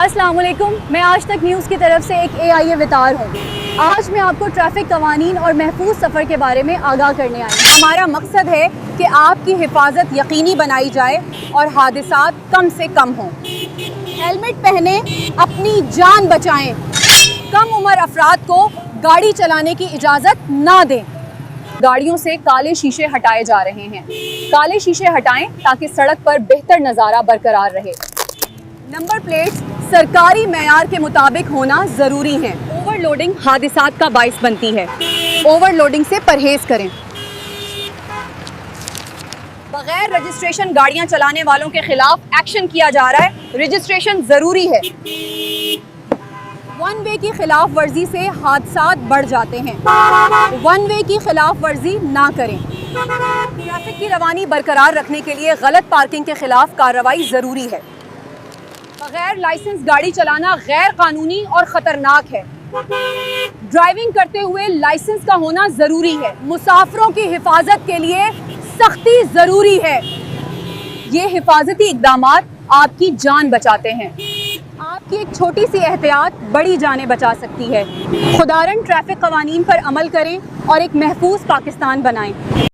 अस्सलाम वालेकुम, मैं आज तक न्यूज़ की तरफ से एक AIA वितार हूँ। आज मैं आपको ट्रैफिक कवानीन और महफूज सफ़र के बारे में आगाह करने आई हूँ। हमारा मकसद है कि आपकी हिफाजत यकीनी बनाई जाए और हादसात कम से कम हों। हेलमेट पहने, अपनी जान बचाएं। कम उम्र अफराद को गाड़ी चलाने की इजाज़त ना दें। गाड़ियों से काले शीशे हटाए जा रहे हैं। काले शीशे हटाएं ताकि सड़क पर बेहतर नज़ारा बरकरार रहे। नंबर प्लेट्स सरकारी मेयार के मुताबिक होना ज़रूरी है। ओवरलोडिंग हादसात का बाइस बनती है। ओवरलोडिंग से परहेज़ करें। बगैर रजिस्ट्रेशन गाड़ियां चलाने वालों के खिलाफ एक्शन किया जा रहा है। रजिस्ट्रेशन ज़रूरी है। वन वे की खिलाफ वर्जी से हादसात बढ़ जाते हैं। वन वे की खिलाफ वर्जी ना करें। ट्रैफिक की रवानी बरकरार रखने के लिए गलत पार्किंग के खिलाफ कार्रवाई ज़रूरी है। बगैर लाइसेंस गाड़ी चलाना गैर कानूनी और ख़तरनाक है। ड्राइविंग करते हुए लाइसेंस का होना ज़रूरी है। मुसाफिरों की हिफाजत के लिए सख्ती ज़रूरी है। ये हिफाजती इक़दामात आपकी जान बचाते हैं। आपकी एक छोटी सी एहतियात बड़ी जानें बचा सकती है। खुदारन ट्रैफिक कवानीन पर अमल करें और एक महफूज पाकिस्तान बनाएं।